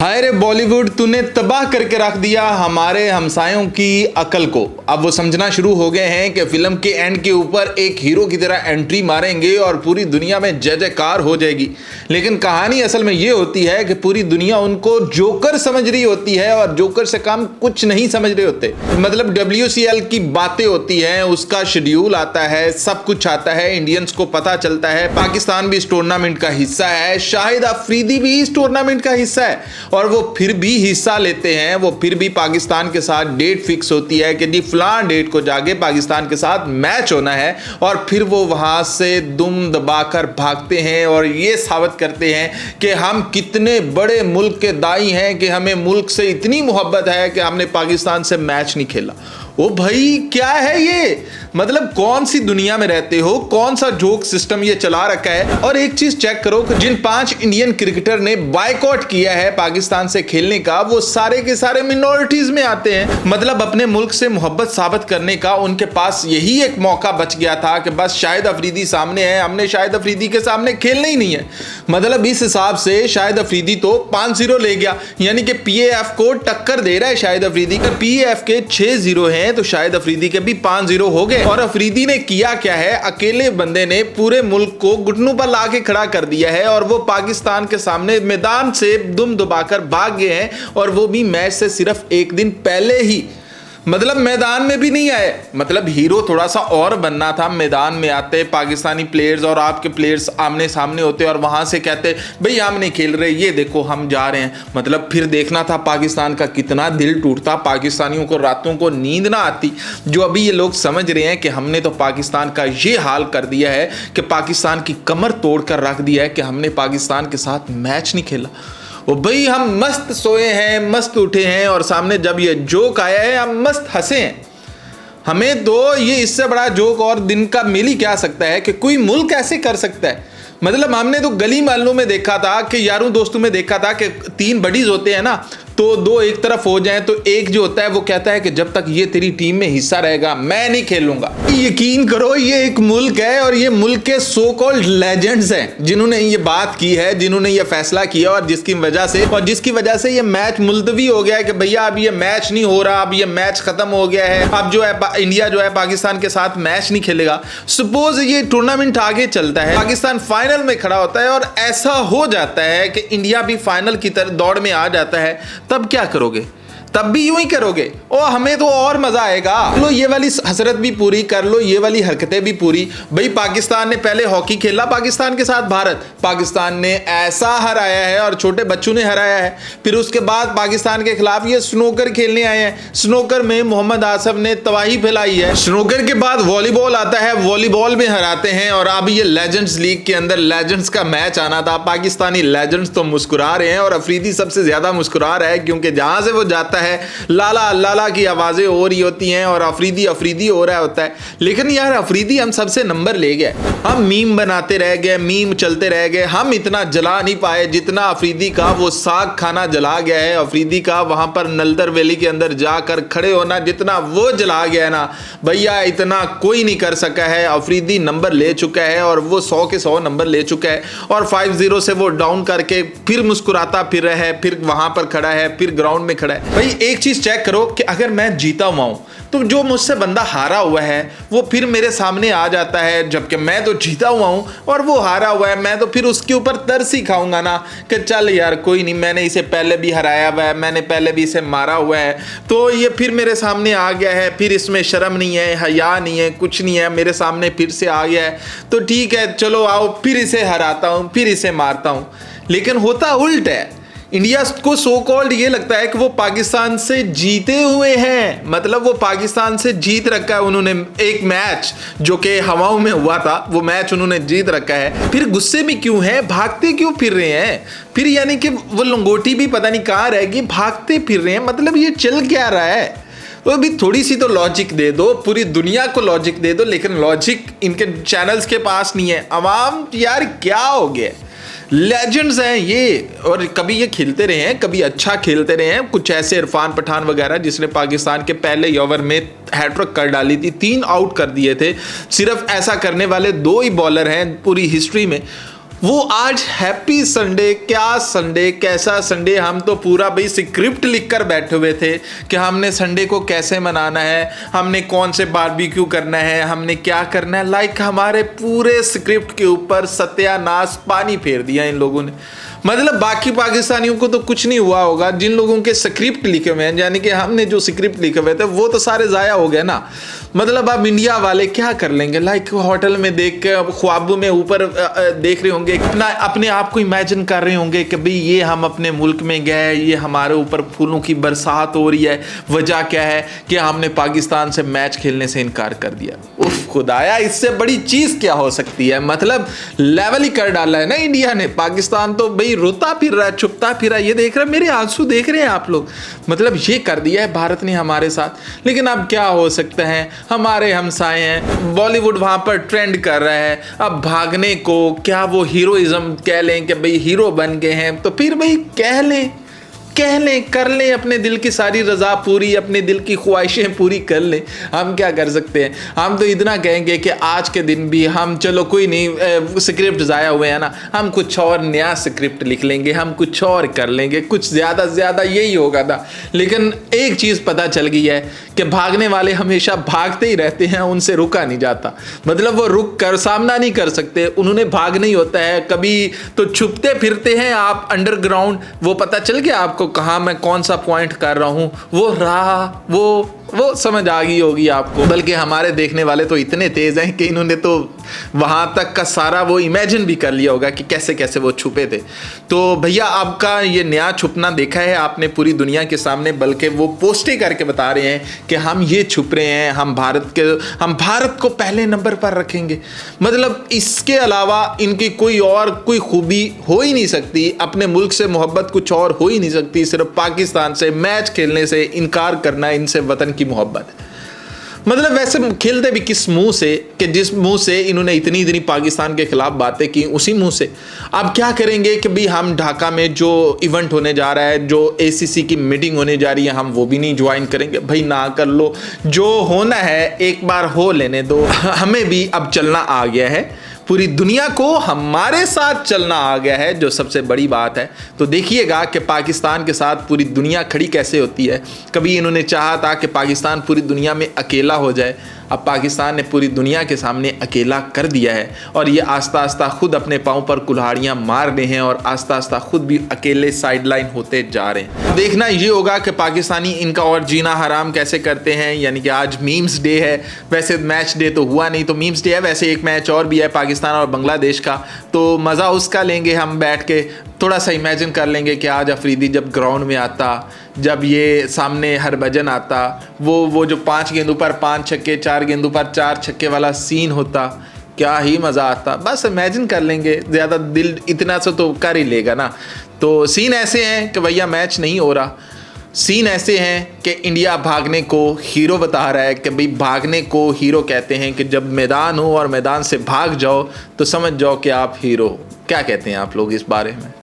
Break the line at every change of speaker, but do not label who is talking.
हाय रे बॉलीवुड, तूने तबाह करके रख दिया हमारे हमसायों की अकल को। अब वो समझना शुरू हो गए हैं कि फिल्म के एंड के ऊपर एक हीरो की तरह एंट्री मारेंगे और पूरी दुनिया में जय जयकार हो जाएगी। लेकिन कहानी असल में ये होती है कि पूरी दुनिया उनको जोकर समझ रही होती है और जोकर से काम कुछ नहीं समझ रहे होते। मतलब WCL की बातें होती हैं, उसका शेड्यूल आता है, सब कुछ आता है, इंडियंस को पता चलता है। पाकिस्तान भी इस टूर्नामेंट का हिस्सा है, शाहिद अफरीदी भी इस टूर्नामेंट का हिस्सा है और वो फिर भी हिस्सा लेते हैं। वो फिर भी पाकिस्तान के साथ डेट फिक्स होती है कि जी फलां डेट को जाके पाकिस्तान के साथ मैच होना है और फिर वो वहां से दुम दबाकर भागते हैं और ये साबित करते हैं कि हम कितने बड़े मुल्क के दाई हैं कि हमें मुल्क से इतनी मोहब्बत है कि हमने पाकिस्तान से मैच नहीं खेला। ओ भाई, क्या है ये? मतलब कौन सी दुनिया में रहते हो? कौन सा जोक सिस्टम ये चला रखा है? और एक चीज चेक करो कि जिन 5 इंडियन क्रिकेटर ने बायकॉट किया है पाकिस्तान से खेलने का, वो सारे के सारे मिनॉरिटीज में आते हैं। मतलब अपने मुल्क से मोहब्बत साबित करने का उनके पास यही एक मौका बच गया था कि बस शाहिद अफरीदी सामने है, हमने शाहिद अफरीदी के सामने खेलना ही नहीं है। मतलब इस हिसाब से शाहिद अफरीदी तो 5-0 ले गया, यानी कि PAF को टक्कर दे रहा है शाहिद अफरीदी का। PAF के 6-0 हैं तो शाहिद अफरीदी के भी 5-0 हो गए। और अफरीदी ने किया क्या है? अकेले बंदे ने पूरे मुल्क को घुटनों पर लाके खड़ा कर दिया है और वो पाकिस्तान के सामने मैदान से दुम दबाकर भाग गए हैं, और वो भी मैच से सिर्फ एक दिन पहले ही। मतलब मैदान में भी नहीं आए। मतलब हीरो थोड़ा सा और बनना था, मैदान में आते पाकिस्तानी प्लेयर्स और आपके प्लेयर्स आमने सामने होते और वहां से कहते भाई हम नहीं खेल रहे, ये देखो हम जा रहे हैं। मतलब फिर देखना था पाकिस्तान का कितना दिल टूटता, पाकिस्तानियों को रातों को नींद ना आती। जो अभी ये लोग समझ रहे हैं कि हमने तो पाकिस्तान का ये हाल कर दिया है कि पाकिस्तान की कमर तोड़ कर रख दिया है कि हमने पाकिस्तान के साथ मैच नहीं खेला। ओ भाई, हम मस्त सोए हैं, मस्त उठे हैं और सामने जब ये जोक आया है हम मस्त हंसे हैं। हमें तो ये इससे बड़ा जोक और दिन का मिल ही क्या सकता है कि कोई मुल्क ऐसे कर सकता है। मतलब हमने तो गली मोहल्लों में देखा था कि यारों दोस्तों में देखा था कि 3 बडीज होते हैं ना, तो 2 एक तरफ हो जाएं तो एक जो होता है वो कहता है कि जब तक ये तेरी टीम में हिस्सा रहेगा मैं नहीं खेलूंगा। यकीन करो ये एक मुल्क है और ये मुल्क के सो कॉल्ड लेजेंड्स हैं जिन्होंने ये बात की है, जिन्होंने ये फैसला किया और जिसकी वजह से ये मैच मुलतवी हो गया है कि भैया अब ये मैच नहीं हो रहा, अब ये मैच खत्म हो गया है। अब जो है इंडिया जो है पाकिस्तान के साथ मैच नहीं खेलेगा। सपोज ये टूर्नामेंट आगे चलता है, पाकिस्तान फाइनल में खड़ा होता है और ऐसा हो जाता है कि इंडिया भी फाइनल की तरफ दौड़ में आ जाता है, तब क्या करोगे? तब भी यूं ही करोगे? ओ हमें तो और मजा आएगा। लो ये वाली हसरत भी पूरी कर लो, ये वाली हरकतें भी पूरी। भाई पाकिस्तान ने पहले हॉकी खेला पाकिस्तान के साथ भारत, पाकिस्तान ने ऐसा हराया है और छोटे बच्चों ने हराया है। फिर उसके बाद पाकिस्तान के खिलाफ ये स्नूकर खेलने आए हैं, स्नूकर में मोहम्मद आसिफ ने तबाही फैलाई है। स्नूकर के बाद वॉलीबॉल आता है, वॉलीबॉल में हराते हैं और अब ये लेजेंड्स लीग के अंदर लेजेंड्स का मैच आना था। पाकिस्तानी लेजेंड्स तो मुस्कुरा रहे हैं और अफरीदी सबसे ज्यादा मुस्कुरा रहा है क्योंकि जहां से वो जाता है लाला लाला की आवाजें हो रही होती हैं और अफरीदी अफरीदी हो रहा होता है। लेकिन यार अफरीदी हम सबसे नंबर ले गए, हम मीम बनाते रह गए, मीम चलते रह गए, हम इतना जला नहीं पाए जितना अफरीदी का वो साग खाना जला गया है। अफरीदी का वहां पर नलदर वैली के अंदर जाकर खड़े होना जितना वो जला गया है ना भैया, इतना कोई नहीं कर सका है। अफरीदी नंबर ले चुका है और वो 100 के 100 नंबर ले चुका है और 5-0 से वो डाउन करके फिर मुस्कुराता फिर रहा है, फिर वहां पर खड़ा है, फिर ग्राउंड में खड़ा है। भाई एक चीज चेक करो कि अगर मैं जीता हुआ हूं तो जो मुझसे बंदा हारा हुआ है वो फिर मेरे सामने आ जाता है, जबकि मैं तो जीता हुआ हूं और वो हारा हुआ है। मैं तो फिर उसके ऊपर तरस ही खाऊंगा ना कि चल यार कोई नहीं, मैंने इसे पहले भी हराया हुआ है, मैंने पहले भी इसे मारा हुआ है, तो ये फिर मेरे सामने आ गया है, फिर इसमें शर्म नहीं है, हया नहीं है, कुछ नहीं है, मेरे सामने फिर से आ गया है, तो ठीक है चलो आओ फिर इसे हराता हूं, फिर इसे मारता हूं। लेकिन होता उल्ट है। इंडिया को सो कॉल्ड ये लगता है कि वो पाकिस्तान से जीते हुए हैं। मतलब वो पाकिस्तान से जीत रखा है उन्होंने, एक मैच जो कि हवाओं में हुआ था वो मैच उन्होंने जीत रखा है। फिर गुस्से में क्यों है, भागते क्यों फिर रहे हैं? फिर यानी कि वो लंगोटी भी पता नहीं कहाँ रहेगी, भागते फिर रहे हैं। मतलब ये चल क्या रहा है? वो भी थोड़ी सी तो लॉजिक दे दो, पूरी दुनिया को लॉजिक दे दो, लेकिन लॉजिक इनके चैनल्स के पास नहीं है। अवाम यार क्या हो गया? लेजेंड्स हैं ये और कभी ये खेलते रहे हैं, कभी अच्छा खेलते रहे हैं। कुछ ऐसे इरफान पठान वगैरह जिसने पाकिस्तान के पहले ओवर में हैट्रिक कर डाली थी, 3 आउट कर दिए थे। सिर्फ ऐसा करने वाले 2 ही बॉलर हैं पूरी हिस्ट्री में। वो आज हैप्पी संडे, क्या संडे, कैसा संडे, हम तो पूरा भाई स्क्रिप्ट लिखकर बैठे हुए थे कि हमने संडे को कैसे मनाना है, हमने कौन से बारबेक्यू करना है, हमने क्या करना है। लाइक हमारे पूरे स्क्रिप्ट के ऊपर सत्यानाश, पानी फेर दिया इन लोगों ने। मतलब बाकी पाकिस्तानियों को तो कुछ नहीं हुआ होगा, जिन लोगों के स्क्रिप्ट लिखे हुए हैं, यानी कि हमने जो स्क्रिप्ट लिखे हुए थे वो तो सारे ज़ाया हो गए ना। मतलब अब इंडिया वाले क्या कर लेंगे, लाइक होटल में देख के अब ख्वाबों में ऊपर देख रहे होंगे, अपने आप को इमेजिन कर रहे होंगे कि भाई ये हम अपने मुल्क में गए, ये हमारे ऊपर फूलों की बरसात हो रही है, वजह क्या है कि हमने पाकिस्तान से मैच खेलने से इनकार कर दिया। उफ खुदाया, इससे बड़ी चीज़ क्या हो सकती है। मतलब लेवल ही कर डाला है ना इंडिया ने। पाकिस्तान तो भाई रोता फिर रहा है, छुपता फिर रहा है, ये देख रहा है, मेरे आंसू देख रहे हैं आप लोग। मतलब ये कर दिया है भारत ने हमारे साथ। लेकिन अब क्या हो सकता है, हमारे हमसाए हैं, बॉलीवुड वहाँ पर ट्रेंड कर रहा है। अब भागने को क्या वो हीरोइज्म कह लें कि भाई हीरो बन गए हैं, तो फिर भाई कह लें, कर लें, अपने दिल की सारी रज़ा पूरी, अपने दिल की ख्वाहिशें पूरी कर लें। हम क्या कर सकते हैं, हम तो इतना कहेंगे कि आज के दिन भी हम, चलो कोई नहीं, स्क्रिप्ट ज़ाया हुए हैं ना, हम कुछ और नया स्क्रिप्ट लिख लेंगे, हम कुछ और कर लेंगे, कुछ ज़्यादा से ज़्यादा यही होगा था। लेकिन एक चीज़ पता चल गई है कि भागने वाले हमेशा भागते ही रहते हैं, उनसे रुका नहीं जाता। मतलब वो रुक कर सामना नहीं कर सकते, उन्होंने भागना ही होता है। कभी तो छुपते फिरते हैं आप अंडरग्राउंड, वो पता चल गया आपको कहाँ मैं कौन सा पॉइंट कर रहा हूँ, वो रहा, वो समझ आ गई होगी आपको। बल्कि हमारे देखने वाले तो इतने तेज हैं कि इन्होंने तो वहां तक का सारा वो इमेजिन भी कर लिया होगा कि कैसे कैसे वो छुपे थे। तो भैया आपका ये नया छुपना देखा है आपने पूरी दुनिया के सामने, बल्कि वो पोस्टें करके बता रहे हैं कि हम ये छुप रहे हैं, हम भारत को पहले नंबर पर रखेंगे। मतलब इसके अलावा इनकी कोई खूबी हो ही नहीं सकती, अपने मुल्क से मोहब्बत कुछ और हो ही नहीं सकती। सिर्फ पाकिस्तान से मैच खेलने से इनकार करना इनसे वतन की मोहब्बत है। मतलब वैसे खेलते भी किस मुंह से कि जिस मुंह से इन्होंने इतनी पाकिस्तान के खिलाफ बातें की, उसी मुंह से अब क्या करेंगे कि भाई हम ढाका में जो इवेंट होने जा रहा है, जो एसीसी की मीटिंग होने जा रही है, हम वो भी नहीं ज्वाइन करेंगे। भाई ना कर लो, जो होना है एक बार हो लेने दो। हमें भी अब चलना आ गया है, पूरी दुनिया को हमारे साथ चलना आ गया है, जो सबसे बड़ी बात है। तो देखिएगा कि पाकिस्तान के साथ पूरी दुनिया खड़ी कैसे होती है। कभी इन्होंने चाहा था कि पाकिस्तान पूरी दुनिया में अकेला हो जाए, अब पाकिस्तान ने पूरी दुनिया के सामने अकेला कर दिया है, और ये आस्ता आस्ता खुद अपने पाँव पर कुल्हाड़ियाँ मार रहे हैं, और आस्ता आस्ता खुद भी अकेले साइडलाइन होते जा रहे हैं। देखना ये होगा कि पाकिस्तानी इनका और जीना हराम कैसे करते हैं। यानी कि आज मीम्स डे है, वैसे मैच डे तो हुआ नहीं, तो मीम्स डे है। वैसे एक मैच और भी है पाकिस्तान और बांग्लादेश का, तो मज़ा उसका लेंगे हम बैठ के। थोड़ा सा इमेजिन कर लेंगे कि आज अफरीदी जब ग्राउंड में आता, जब ये सामने हरभजन आता, वो जो 5 गेंदों पर 5 छक्के, 4 गेंदों पर 4 छक्के वाला सीन होता, क्या ही मज़ा आता। बस इमेजिन कर लेंगे, ज़्यादा दिल इतना सा तो कर ही लेगा ना। तो सीन ऐसे हैं कि भैया मैच नहीं हो रहा, सीन ऐसे हैं कि इंडिया भागने को हीरो बता रहा है कि भाई भागने को हीरो कहते हैं कि जब मैदान हो और मैदान से भाग जाओ तो समझ जाओ कि आप हीरो हो। क्या कहते हैं आप लोग इस बारे में?